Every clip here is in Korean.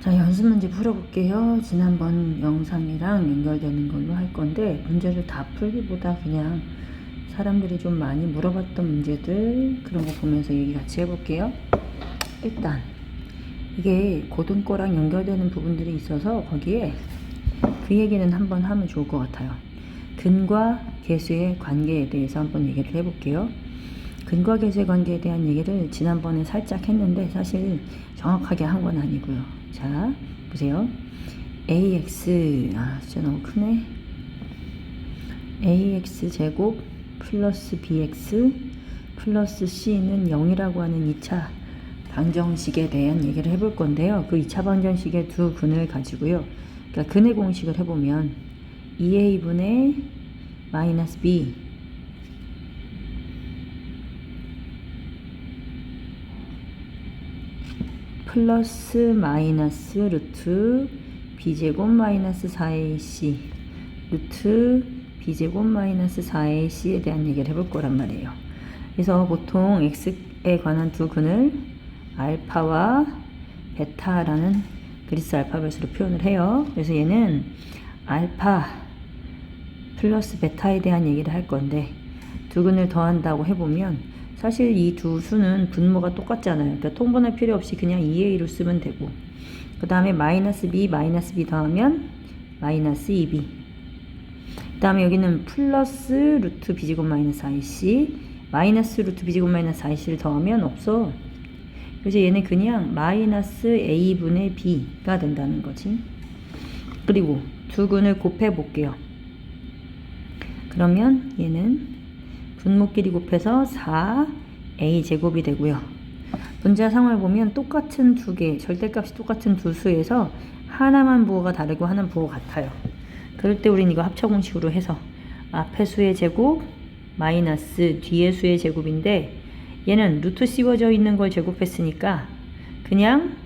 자, 연습 문제 풀어볼게요. 지난번 영상이랑 연결되는 걸로 할 건데, 문제를 다 풀기보다 그냥 사람들이 좀 많이 물어봤던 문제들, 그런 거 보면서 얘기 같이 해볼게요. 일단 이게 고등거랑 연결되는 부분들이 있어서 거기에 그 얘기는 한번 하면 좋을 것 같아요. 근과 계수의 관계에 대해서 한번 얘기를 해볼게요. 근과 계수의 관계에 대한 얘기를 지난번에 살짝 했는데 사실 정확하게 한 건 아니고요. 자, 보세요. ax, 진짜 너무 크네. ax 제곱 플러스 bx 플러스 c는 0이라고 하는 2차 방정식에 대한 얘기를 해볼 건데요. 그 2차 방정식의 두 근을 가지고요. 그러니까 근의 공식을 해보면 2a분의 마이너스 b 플러스 마이너스 루트 b제곱 마이너스 4ac 루트 b제곱 마이너스 4ac에 대한 얘기를 해볼 거란 말이에요. 그래서 보통 x에 관한 두 근을 알파와 베타라는 그리스 알파벳으로 표현을 해요. 그래서 얘는 알파 플러스 베타에 대한 얘기를 할 건데, 두 근을 더한다고 해보면 사실 이 두 수는 분모가 똑같잖아요. 그러니까 통분할 필요 없이 그냥 2a로 쓰면 되고, 그 다음에 마이너스 b 더하면 마이너스 2b, 그 다음에 여기는 플러스 루트 b제곱 마이너스 4ac, 마이너스 루트 b제곱 마이너스 4ac를 더하면 없어. 그래서 얘는 그냥 마이너스 a분의 b가 된다는 거지. 그리고 두 근을 곱해 볼게요. 그러면 얘는 분모끼리 곱해서 4a 제곱이 되고요. 분자 상을 보면 똑같은 두 개, 절대값이 똑같은 두 수에서 하나만 부호가 다르고 하나는 부호가 같아요. 그럴 때 우린 이거 합차 공식으로 해서 앞의 수의 제곱 마이너스 뒤의 수의 제곱인데, 얘는 루트 씌워져 있는 걸 제곱했으니까 그냥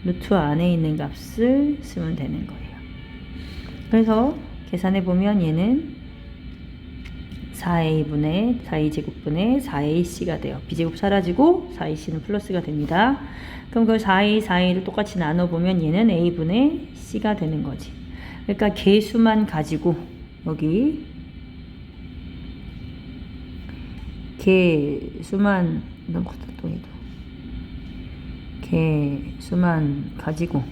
루트 안에 있는 값을 쓰면 되는 거예요. 그래서 계산해 보면 얘는 4a 제곱분의 4ac가 돼요. b제곱 사라지고 4ac는 플러스가 됩니다. 그럼 그 4a를 똑같이 나눠보면 얘는 a분의 c가 되는 거지. 그러니까 계수만 가지고 여기 개수만 가지고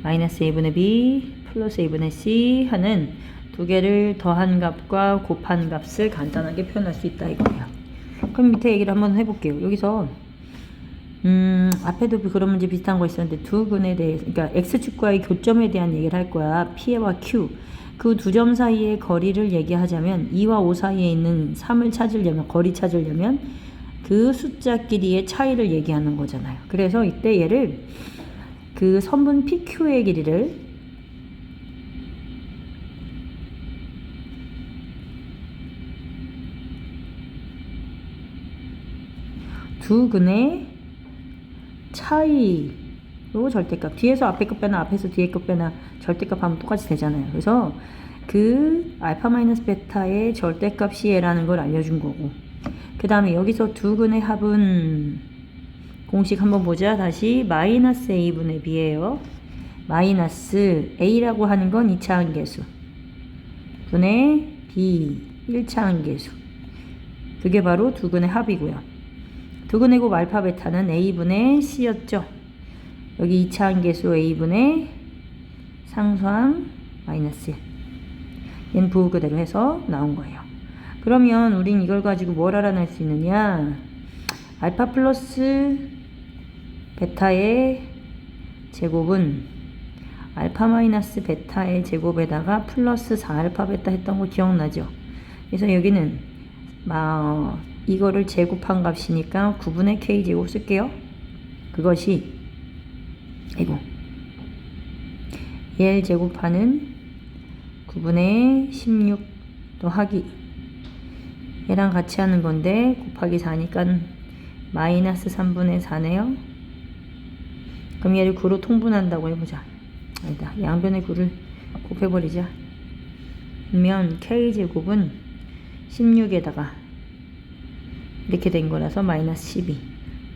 마이너스 a분의 b 플러스 a분의 c 하는 두 개를 더한 값과 곱한 값을 간단하게 표현할 수 있다 이거예요. 그럼 밑에 얘기를 한번 해볼게요. 여기서 앞에도 그런 문제 비슷한 거 있었는데, 두 근에 대해서, 그러니까 x축과의 교점에 대한 얘기를 할 거야. P와 Q. 그 두 점 사이의 거리를 얘기하자면 2와 5 사이에 있는 3을 찾으려면, 거리 찾으려면 그 숫자끼리의 차이를 얘기하는 거잖아요. 그래서 이때 얘를 그 선분 PQ의 길이를 두 근의 차이로 절대값, 뒤에서 앞에 것 빼나 앞에서 뒤에 것 빼나 절대값 하면 똑같이 되잖아요. 그래서 그 알파 마이너스 베타의 절대값이 얘라는 걸 알려준 거고, 그 다음에 여기서 두 근의 합은 공식 한번 보자. 다시 마이너스 a분의 b예요. 마이너스 a라고 하는 건 2차 함계수 분의 b 1차 함계수, 그게 바로 두 근의 합이고요. 두 근의 곱 알파 베타는 a분의 c였죠. 여기 2차 함계수 a분의 상수함 마이너스 1, 얘는 부호 그대로 해서 나온 거예요. 그러면 우린 이걸 가지고 뭘 알아낼 수 있느냐, 알파 플러스 베타의 제곱은 알파 마이너스 베타의 제곱에다가 플러스 4알파 베타 했던 거 기억나죠? 그래서 여기는 이거를 제곱한 값이니까 9분의 k제곱 쓸게요. 그것이 얘를 제곱하는 9분의 16 더하기 얘랑 같이 하는 건데 곱하기 4니까 마이너스 3분의 4네요. 그럼 얘를 9로 통분한다고 해보자. 아니다, 양변의 9를 곱해버리자. 그러면 k제곱은 16에다가 이렇게 된 거라서 마이너스 12,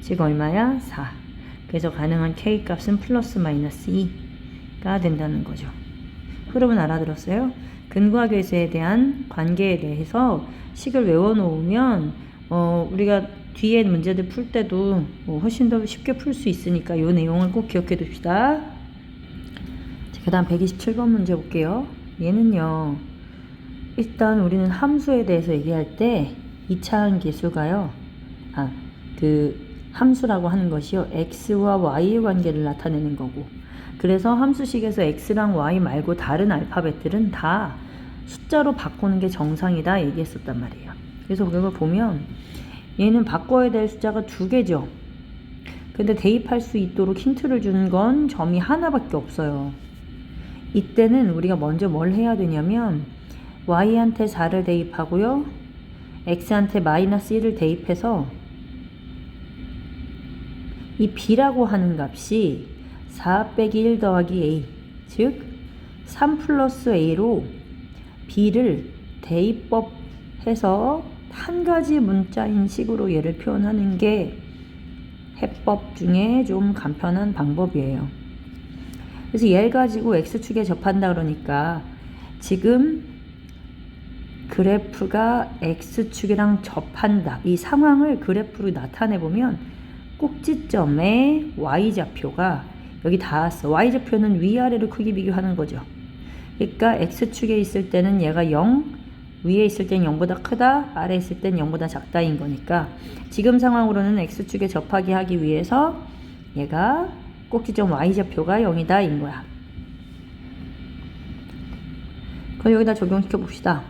즉 얼마야? 4. 그래서 가능한 k 값은 플러스 마이너스 2가 된다는 거죠. 흐름은 알아들었어요? 근과 계수에 대한 관계에 대해서 식을 외워놓으면 우리가 뒤에 문제들 풀 때도 훨씬 더 쉽게 풀 수 있으니까 이 내용을 꼭 기억해 둡시다. 그 다음 127번 문제 볼게요. 얘는요, 일단 우리는 함수에 대해서 얘기할 때 2차항 계수가요, 함수라고 하는 것이요, x와 y의 관계를 나타내는 거고, 그래서 함수식에서 x랑 y 말고 다른 알파벳들은 다 숫자로 바꾸는 게 정상이다 얘기했었단 말이에요. 그래서 그걸 보면 얘는 바꿔야 될 숫자가 2개죠. 근데 대입할 수 있도록 힌트를 주는 건 점이 하나밖에 없어요. 이때는 우리가 먼저 뭘 해야 되냐면 y한테 4를 대입하고요, x한테 마이너스 1을 대입해서 이 b라고 하는 값이 4 빼기 1 더하기 a, 즉 3 플러스 a로 b를 대입법해서 한 가지 문자인 식으로 얘를 표현하는 게 해법 중에 좀 간편한 방법이에요. 그래서 얘를 가지고 x축에 접한다 그러니까 지금 그래프가 x축이랑 접한다, 이 상황을 그래프로 나타내 보면 꼭지점에 y좌표가 여기 닿았어. y좌표는 위아래로 크기 비교하는 거죠. 그러니까 x축에 있을 때는 얘가 0, 위에 있을 땐 0보다 크다, 아래에 있을 땐 0보다 작다인 거니까 지금 상황으로는 x축에 접하게 하기 위해서 얘가 꼭지점 y좌표가 0이다 인 거야. 그럼 여기다 적용시켜 봅시다.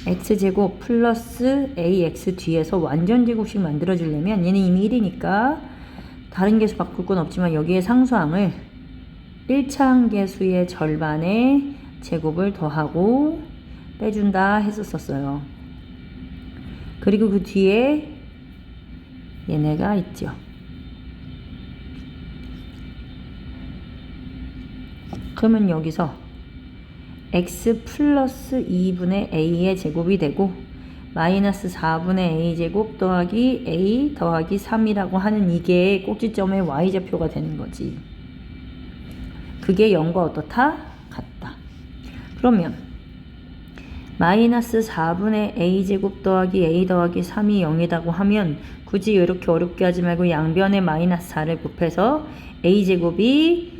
x제곱 플러스 ax 뒤에서 완전제곱식 만들어주려면 얘는 이미 1이니까 다른 계수 바꿀 건 없지만 여기에 상수항을 1차항 계수의 절반의 제곱을 더하고 빼준다 했었어요. 그리고 그 뒤에 얘네가 있죠. 그러면 여기서 x 플러스 2분의 a의 제곱이 되고 마이너스 4분의 a 제곱 더하기 a 더하기 3이라고 하는 이게 꼭지점의 y좌표가 되는 거지. 그게 0과 어떻다? 같다. 그러면 마이너스 4분의 a 제곱 더하기 a 더하기 3이 0이라고 하면 굳이 이렇게 어렵게 하지 말고 양변에 마이너스 4를 곱해서 a 제곱이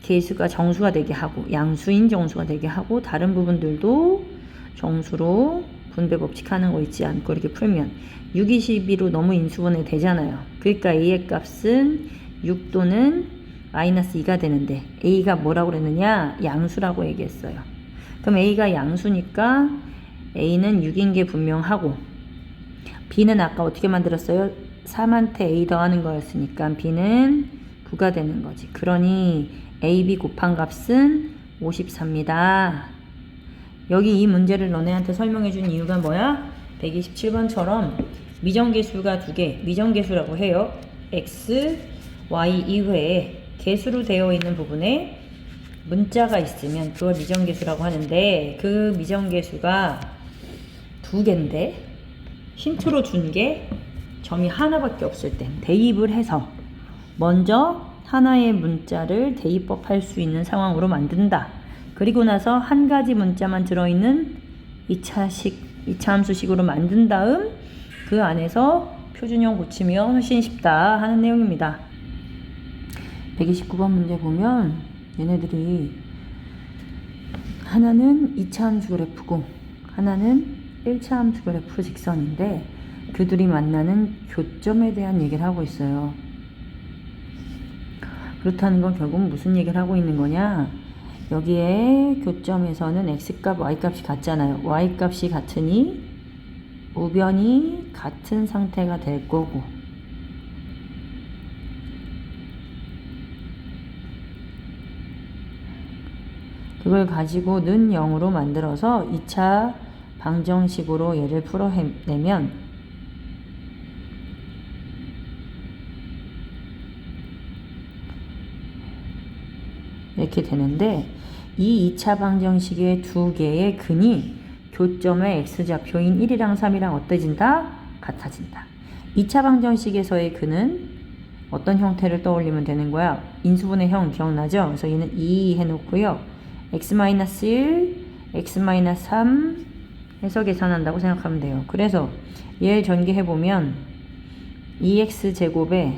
계수가 정수가 되게 하고 양수인 정수가 되게 하고 다른 부분들도 정수로 분배 법칙 하는 거 있지 않고 이렇게 풀면 6, 22로 너무 인수분해 되잖아요. 그러니까 a의 값은 6 또는 마이너스 2가 되는데 a가 뭐라고 그랬느냐? 양수라고 얘기했어요. 그럼 a가 양수니까 a는 6인 게 분명하고 b는 아까 어떻게 만들었어요? 3한테 a 더하는 거였으니까 b는 9가 되는 거지. 그러니 AB 곱한 값은 54입니다. 여기 이 문제를 너네한테 설명해 준 이유가 뭐야? 127번처럼 미정계수가 2개, 미정계수라고 해요. x, y 이외에 계수로 되어 있는 부분에 문자가 있으면 그걸 미정계수라고 하는데 그 미정계수가 2개인데 힌트로 준 게 점이 하나밖에 없을 땐 대입을 해서 먼저 하나의 문자를 대입법할 수 있는 상황으로 만든다. 그리고 나서 한 가지 문자만 들어있는 2차 함수식으로 만든 다음 그 안에서 표준형 고치면 훨씬 쉽다 하는 내용입니다. 129번 문제 보면 얘네들이 하나는 2차 함수 그래프고 하나는 1차 함수 그래프 직선인데 그들이 만나는 교점에 대한 얘기를 하고 있어요. 그렇다는 건 결국 무슨 얘기를 하고 있는 거냐? 여기에 교점에서는 x값, y값이 같잖아요. y값이 같으니 우변이 같은 상태가 될 거고 그걸 가지고는 0으로 만들어서 2차 방정식으로 얘를 풀어내면 이렇게 되는데 이 2차 방정식의 두 개의 근이 교점의 x좌표인 1이랑 3이랑 어때진다? 같아진다. 2차 방정식에서의 근은 어떤 형태를 떠올리면 되는 거야? 인수분해 형 기억나죠? 그래서 얘는 2 해놓고요. x-1, x-3 해서 계산한다고 생각하면 돼요. 그래서 얘 전개해보면 2x제곱에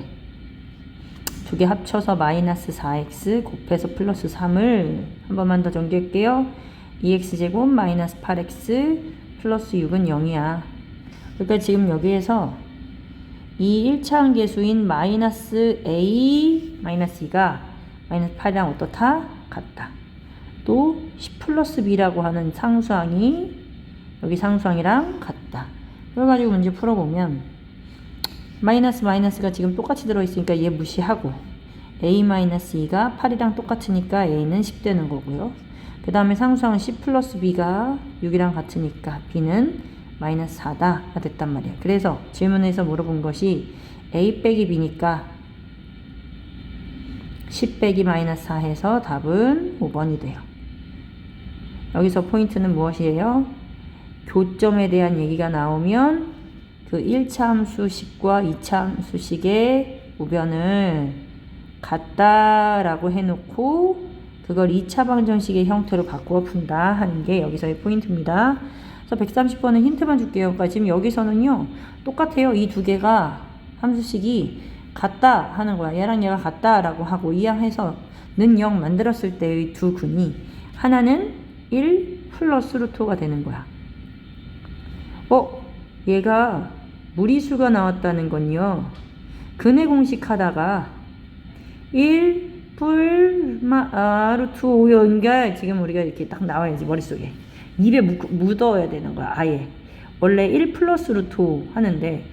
두 개 합쳐서 마이너스 4x 곱해서 플러스 3을 한 번만 더 전개할게요. 2x제곱 마이너스 8x 플러스 6은 0이야. 그러니까 지금 여기에서 이 1차항 계수인 마이너스 a 마이너스 2가 마이너스 8이랑 어떻다? 같다. 또 10 플러스 b라고 하는 상수항이 여기 상수항이랑 같다. 그래가지고 문제 풀어보면 마이너스가 지금 똑같이 들어있으니까 얘 무시하고 a-2가 8이랑 똑같으니까 a는 10 되는 거고요. 그 다음에 상수항은 10 플러스 b가 6이랑 같으니까 b는 마이너스 4다 됐단 말이야. 그래서 질문에서 물어본 것이 a 빼기 b니까 10 빼기 마이너스 4 해서 답은 5번이 돼요. 여기서 포인트는 무엇이에요? 교점에 대한 얘기가 나오면 그 1차 함수식과 2차 함수식의 우변을 같다라고 해놓고 그걸 2차 방정식의 형태로 바꾸어 푼다 하는 게 여기서의 포인트입니다. 그래서 130번은 힌트만 줄게요. 그러니까 지금 여기서는요 똑같아요. 이 두 개가 함수식이 같다 하는 거야. 얘랑 얘가 같다라고 하고 이항해서는 0 만들었을 때의 두 근이 하나는 1 플러스 루트 5가 되는 거야. 얘가 무리수가 나왔다는 건요. 근의 공식 하다가 1 루트 5연가 지금 우리가 이렇게 딱 나와야지 머릿속에. 입에 묻어야 되는 거야. 아예. 원래 1 플러스 루트 5 하는데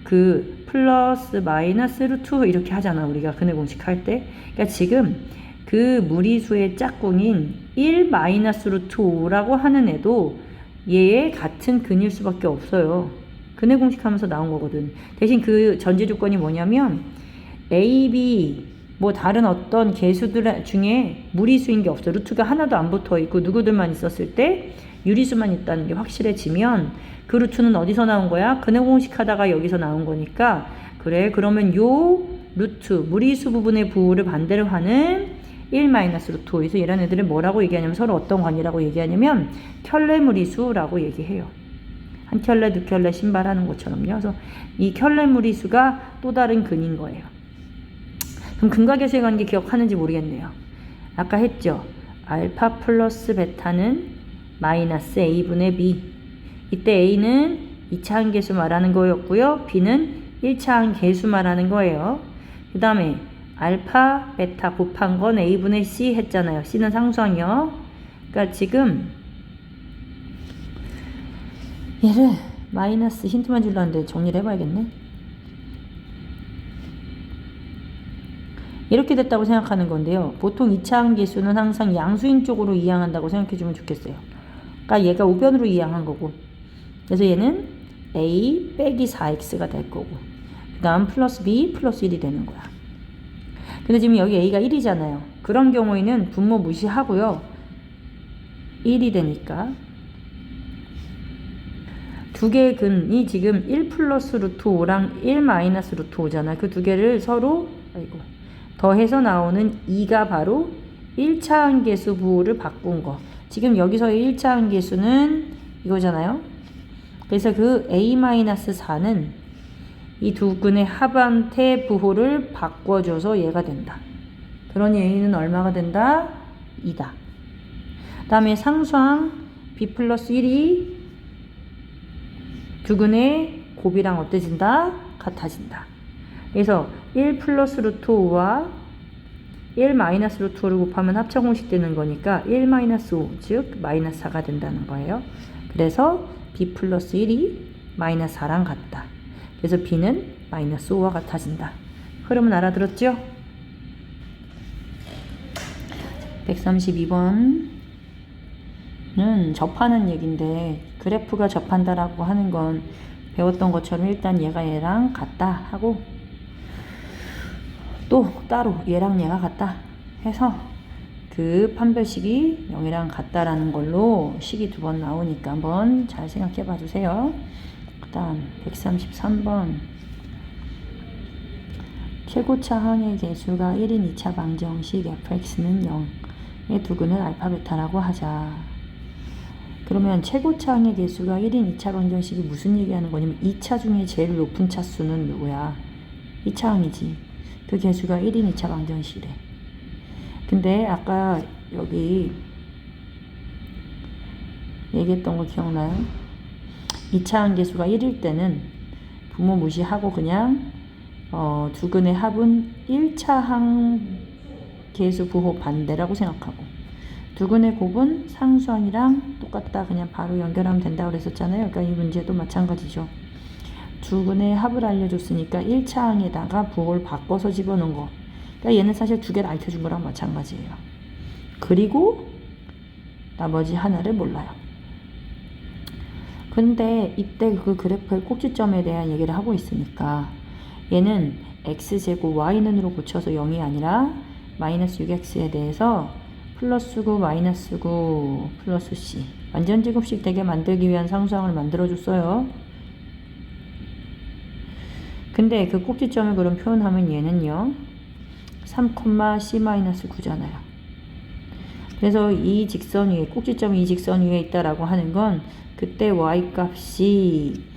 그 플러스 마이너스 루트 5 이렇게 하잖아. 우리가 근의 공식 할 때. 그러니까 지금 그 무리수의 짝꿍인 1 마이너스 루트 5라고 하는 애도 얘의 같은 근일 수밖에 없어요. 근의 공식 하면서 나온 거거든. 대신 그 전제 조건이 뭐냐면 A, B 뭐 다른 어떤 개수들 중에 무리수인 게 없어. 루트가 하나도 안 붙어 있고 누구들만 있었을 때 유리수만 있다는 게 확실해지면 그 루트는 어디서 나온 거야? 근의 공식 하다가 여기서 나온 거니까 그래 그러면 요 루트 무리수 부분의 부호를 반대로 하는 1 마이너스 루트 5에서 이런 애들을 뭐라고 얘기하냐면 서로 어떤 관계라고 얘기하냐면 켤레 무리수라고 얘기해요. 한 켤레 두 켤레 신발하는 것처럼요. 그래서 이 켤레 무리수가 또 다른 근인 거예요. 그럼 근과 계수의 관계 기억하는지 모르겠네요. 아까 했죠. 알파 플러스 베타는 마이너스 a분의 b. 이때 a는 2차항 계수 말하는 거였고요. b는 1차항 계수 말하는 거예요. 그 다음에 알파 베타 곱한 건 a분의 c 했잖아요. c는 상수항이요. 그러니까 지금 얘를 마이너스 힌트만 주려는데 정리를 해봐야겠네. 이렇게 됐다고 생각하는 건데요. 보통 2차항 계수는 항상 양수인 쪽으로 이항한다고 생각해주면 좋겠어요. 그러니까 얘가 우변으로 이항한 거고 그래서 얘는 a 빼기 4x가 될 거고 그 다음 플러스 b 플러스 1이 되는 거야. 근데 지금 여기 a가 1이잖아요. 그런 경우에는 분모 무시하고요. 1이 되니까 두 개의 근이 지금 1 플러스 루트 5랑 1 마이너스 루트 5잖아. 그 두 개를 서로 더해서 나오는 2가 바로 1차항 계수 부호를 바꾼 거. 지금 여기서의 1차항 계수는 이거잖아요. 그래서 그 a-4는 이 두 근의 합한테 부호를 바꿔줘서 얘가 된다. 그러니 a는 얼마가 된다? 2다. 그 다음에 상수항 b 플러스 1이 두 근의 곱이랑 어때진다? 같아진다. 그래서 1 플러스 루트 5와 1 마이너스 루트 5를 곱하면 합차 공식 되는 거니까 1 마이너스 5, 즉 마이너스 4가 된다는 거예요. 그래서 b 플러스 1이 마이너스 4랑 같다. 그래서 b는 마이너스 5와 같아진다. 흐름은 알아들었죠? 132번은 접하는 얘기인데 그래프가 접한다라고 하는 건 배웠던 것처럼 일단 얘가 얘랑 같다 하고 또 따로 얘랑 얘가 같다 해서 그 판별식이 0이랑 같다라는 걸로 식이 두 번 나오니까 한번 잘 생각해 봐 주세요. 그 다음 133번 최고차 항의 개수가 1인 2차 방정식 fx는 0의 두근을 알파 베타라고 하자. 그러면 최고차 항의 개수가 1인 2차 방정식이 무슨 얘기하는 거냐면 2차 중에 제일 높은 차수는 누구야? 2차 항이지. 그 개수가 1인 2차 방정식이래. 근데 아까 여기 얘기했던 거 기억나요? 2차 항 개수가 1일 때는 부모 무시하고 그냥 두근의 합은 1차 항 개수 부호 반대라고 생각하고, 두근의 곱은 상수항이랑 똑같다 그냥 바로 연결하면 된다고 그랬었잖아요. 그러니까 이 문제도 마찬가지죠. 두근의 합을 알려줬으니까 1차 항에다가 부호를 바꿔서 집어넣은 거. 그러니까 얘는 사실 두 개를 알려준 거랑 마찬가지예요. 그리고 나머지 하나를 몰라요. 근데 이때 그 그래프의 꼭지점에 대한 얘기를 하고 있으니까 얘는 x제곱 y는으로 고쳐서 0이 아니라 마이너스 6x에 대해서 플러스 9 마이너스 9 플러스 c 완전 제곱식 되게 만들기 위한 상수항을 만들어줬어요. 근데 그 꼭지점을 그럼 표현하면 얘는요 3,c-9잖아요. 그래서 이 직선 위에, 꼭지점이 이 직선 위에 있다라고 하는 건 그때 y 값이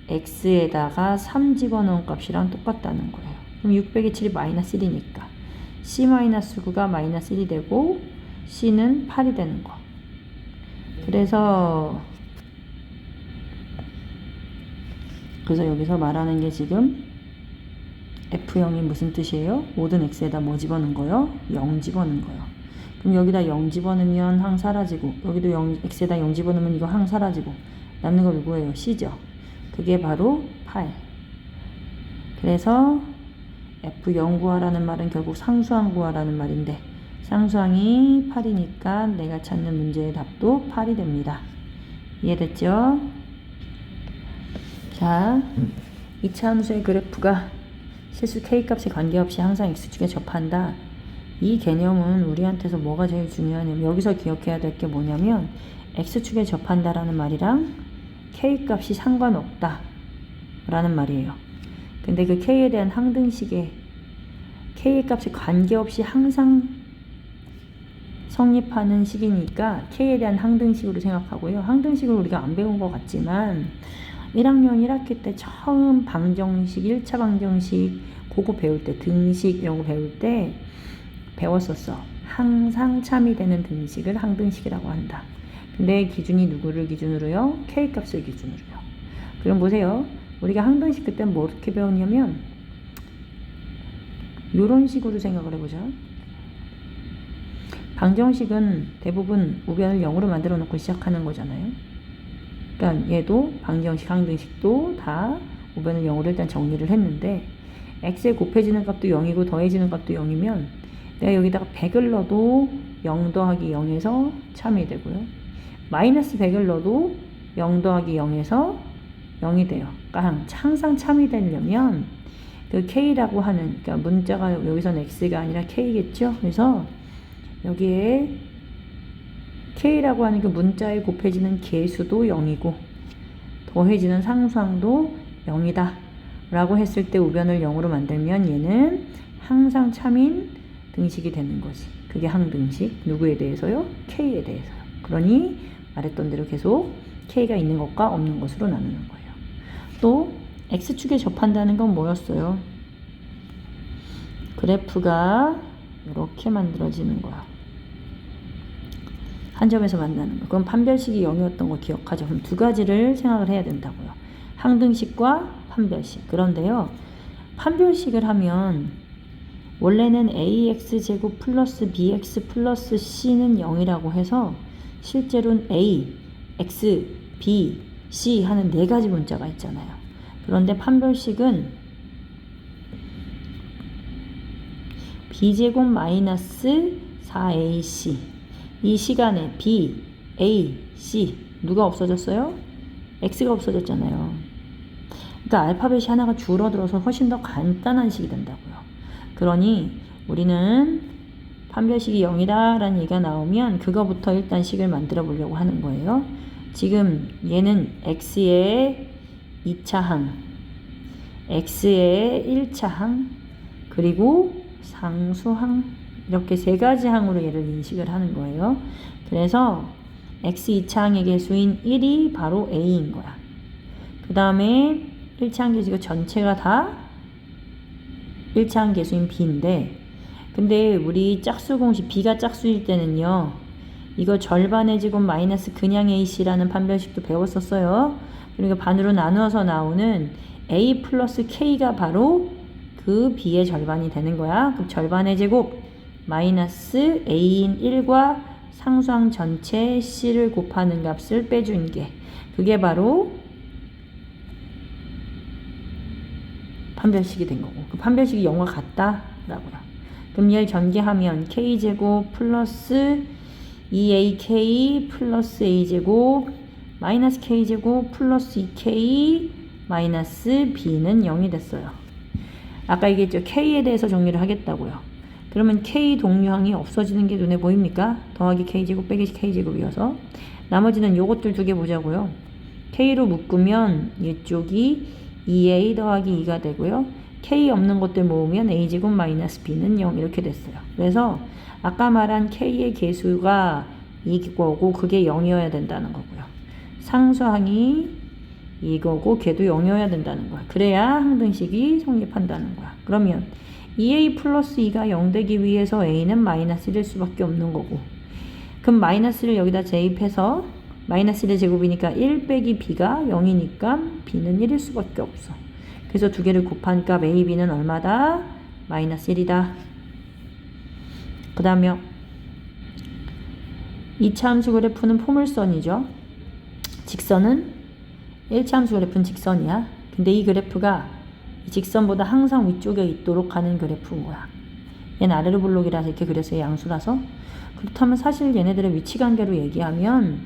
x에다가 3 집어넣은 값이랑 똑같다는 거예요. 그럼 6 빼기 7이 마이너스 1이니까 c-9가 마이너스 1이 되고 c는 8이 되는 거. 그래서 여기서 말하는 게 지금 f0이 무슨 뜻이에요? 모든 x에다 뭐 집어넣은 거요? 0 집어넣은 거요. 그럼 여기다 0 집어넣으면 항 사라지고, 여기도 0, x에다 0 집어넣으면 이거 항 사라지고, 남는 거 누구예요? c죠. 그게 바로 8. 그래서 f0 구하라는 말은 결국 상수항 구하라는 말인데, 상수항이 8이니까 내가 찾는 문제의 답도 8이 됩니다. 이해됐죠? 자, 2차 함수의 그래프가 실수 k값에 관계없이 항상 x축에 접한다. 이 개념은 우리한테서 뭐가 제일 중요하냐면, 여기서 기억해야 될 게 뭐냐면 x축에 접한다라는 말이랑 k값이 상관없다 라는 말이에요. 근데 그 k에 대한 항등식에 k의 값에 관계없이 항상 성립하는 식이니까 k에 대한 항등식으로 생각하고요. 항등식을 우리가 안 배운 것 같지만 1학년 1학기 때 처음 방정식, 1차 방정식 그거 배울 때, 등식 이런 거 배울 때 배웠었어. 항상 참이 되는 등식을 항등식이라고 한다. 근데 기준이 누구를 기준으로요? k값을 기준으로요. 그럼 보세요. 우리가 항등식 그때 뭐 어떻게 배웠냐면 이런 식으로 생각을 해보자. 방정식은 대부분 우변을 0으로 만들어 놓고 시작하는 거잖아요. 그러니까 얘도 방정식, 항등식도 다 우변을 0으로 일단 정리를 했는데, x에 곱해지는 값도 0이고 더해지는 값도 0이면 내가 여기다가 100을 넣어도 0 더하기 0에서 참이 되고요. 마이너스 100을 넣어도 0 더하기 0에서 0이 돼요. 그러니까 항상 참이 되려면 그 k라고 하는, 그러니까 문자가 여기서는 x가 아니라 k겠죠. 그래서 여기에 k라고 하는 그 문자에 곱해지는 개수도 0이고 더해지는 상수항도 0이다 라고 했을 때 우변을 0으로 만들면 얘는 항상 참인 등식이 되는 거지. 그게 항등식. 누구에 대해서요? k에 대해서요. 그러니 말했던 대로 계속 k가 있는 것과 없는 것으로 나누는 거예요. 또 x축에 접한다는 건 뭐였어요? 그래프가 이렇게 만들어지는 거야. 한 점에서 만나는 거. 그럼 판별식이 0이었던 거 기억하죠? 그럼 두 가지를 생각을 해야 된다고요. 항등식과 판별식. 그런데요, 판별식을 하면 원래는 ax제곱 플러스 bx 플러스 c는 0이라고 해서 실제로는 a, x, b, c 하는 네 가지 문자가 있잖아요. 그런데 판별식은 b제곱 마이너스 4ac, 이 시간에 b, a, c 누가 없어졌어요? x가 없어졌잖아요. 그러니까 알파벳이 하나가 줄어들어서 훨씬 더 간단한 식이 된다고요. 그러니 우리는 판별식이 0이다 라는 얘기가 나오면 그거부터 일단 식을 만들어 보려고 하는 거예요. 지금 얘는 x의 2차 항, x의 1차 항, 그리고 상수항, 이렇게 세 가지 항으로 얘를 인식을 하는 거예요. 그래서 x 2차항의 개수인 1이 바로 a인 거야. 그 다음에 1차항 개수가 전체가 다 1차항 개수인 b인데, 근데 우리 짝수 공식 b가 짝수일 때는요, 이거 절반의 제곱 마이너스 그냥 ac라는 판별식도 배웠었어요. 그러니까 반으로 나누어서 나오는 a 플러스 k가 바로 그 b의 절반이 되는 거야. 그럼 절반의 제곱 마이너스 a인 1과 상수항 전체 c를 곱하는 값을 빼준 게, 그게 바로 판별식이 된 거고, 그 판별식이 0과 같다라고요. 그럼 얘를 전개하면 k제곱 플러스 2ak 플러스 a제곱 마이너스 k제곱 플러스 2k 마이너스 b는 0이 됐어요. 아까 얘기했죠. k에 대해서 정리를 하겠다고요. 그러면 k 동류항이 없어지는 게 눈에 보입니까? 더하기 k제곱 빼기 k제곱이어서 나머지는 요것들 두 개 보자고요. k로 묶으면 이쪽이 2a 더하기 2가 되고요. k 없는 것들 모으면 a제곱 마이너스 b는 0 이렇게 됐어요. 그래서 아까 말한 k의 개수가 이거고 그게 0이어야 된다는 거고요. 상수항이 이거고 걔도 0이어야 된다는 거야. 그래야 항등식이 성립한다는 거야. 그러면 2a 플러스 2가 0 되기 위해서 a는 마이너스 1일 수밖에 없는 거고, 그럼 마이너스를 여기다 대입해서 마이너스 1의 제곱이니까 1 빼기 b가 0이니까 b는 1일 수밖에 없어. 그래서 두 개를 곱한 값 a, b는 얼마다? 마이너스 1이다. 그 다음에 2차 함수 그래프는 포물선이죠. 직선은 1차 함수 그래프는 직선이야. 근데 이 그래프가 이 직선보다 항상 위쪽에 있도록 하는 그래프인 거야. 얘는 아래로 볼록이라서 이렇게 그렸어요. 양수라서. 그렇다면 사실 얘네들의 위치 관계로 얘기하면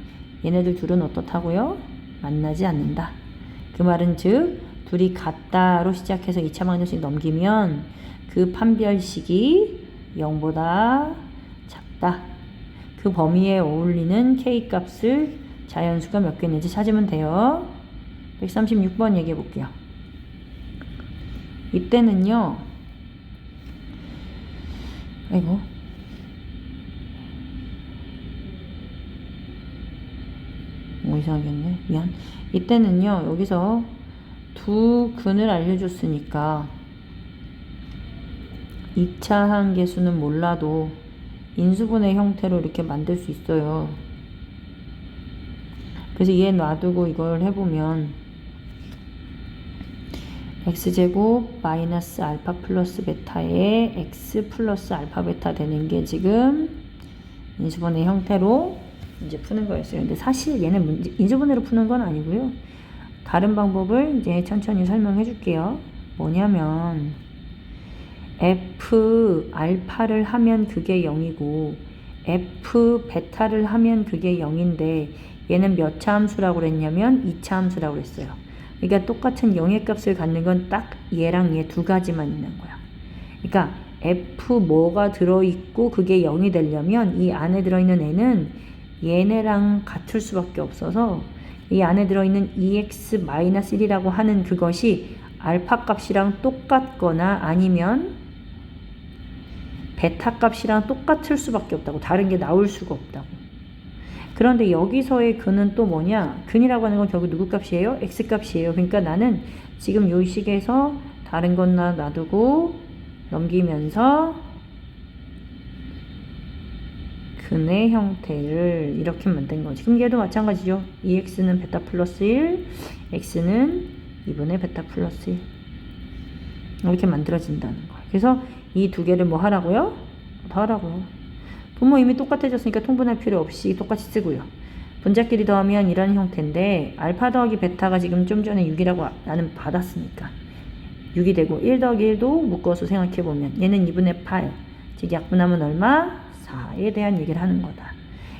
얘네들 둘은 어떻다고요? 만나지 않는다. 그 말은 즉 둘이 같다로 시작해서 2차 방정식 넘기면 그 판별식이 0보다 작다. 그 범위에 어울리는 k 값을 자연수가 몇 개인지 찾으면 돼요. 136번 얘기해 볼게요. 이때는요, 아이고, 이상하겠네. 미안. 이때는요, 여기서 두 근을 알려줬으니까 2차 항계수는 몰라도 인수분해 형태로 이렇게 만들 수 있어요. 그래서 얘 놔두고 이걸 해보면 x제곱 마이너스 알파 플러스 베타에 x 플러스 알파 베타 되는 게 지금 인수분해 형태로 이제 푸는 거였어요. 근데 사실 얘는 인수분해로 푸는 건 아니고요. 다른 방법을 이제 천천히 설명해 줄게요. 뭐냐면 f 알파를 하면 그게 0이고 f 베타를 하면 그게 0인데 얘는 몇 차 함수라고 그랬냐면 2차 함수라고 그랬어요. 그러니까 똑같은 0의 값을 갖는 건 딱 얘랑 얘 두 가지만 있는 거야. 그러니까 f 뭐가 들어있고 그게 0이 되려면 이 안에 들어있는 애는 얘네랑 같을 수밖에 없어서 이 안에 들어있는 2x-1이라고 하는 그것이 알파 값이랑 똑같거나 아니면 베타 값이랑 똑같을 수밖에 없다고. 다른 게 나올 수가 없다고. 그런데 여기서의 근은 또 뭐냐? 근이라고 하는 건 결국 누구 값이에요? x 값이에요. 그러니까 나는 지금 요 식에서 다른 건 놔두고 넘기면서 근의 형태를 이렇게 만든 거지. 그럼 얘도 마찬가지죠. 2x는 베타 플러스 1, x는 2분의 베타 플러스 1. 이렇게 만들어진다는 거예요. 그래서 이 두 개를 뭐 하라고요? 더하라고요. 분모 이미 똑같아졌으니까 통분할 필요 없이 똑같이 쓰고요. 분자끼리 더하면 이런 형태인데 알파 더하기 베타가 지금 좀 전에 6이라고 나는 받았으니까 6이 되고 1 더하기 1도 묶어서 생각해보면 얘는 2분의 8, 즉 약분하면 얼마? 4에 대한 얘기를 하는 거다.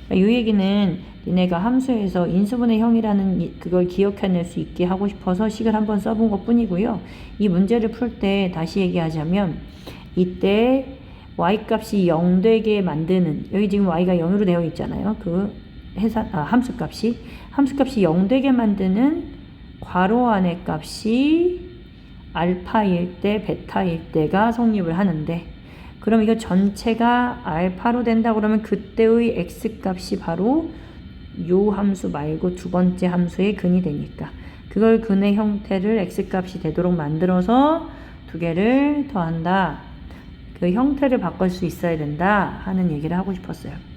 그러니까 이 얘기는 니네가 함수에서 인수분해 형이라는 그걸 기억해낼 수 있게 하고 싶어서 식을 한번 써본 것 뿐이고요. 이 문제를 풀 때 다시 얘기하자면 이때 y값이 0 되게 만드는, 여기 지금 y가 0으로 되어 있잖아요. 그 함수값이 0 되게 만드는 괄호 안의 값이 알파일 때, 베타일 때가 성립을 하는데, 그럼 이거 전체가 알파로 된다 그러면 그때의 x값이 바로 요 함수 말고 두 번째 함수의 근이 되니까 그걸 근의 형태를 x값이 되도록 만들어서 두 개를 더한다. 그 형태를 바꿀 수 있어야 된다 하는 얘기를 하고 싶었어요.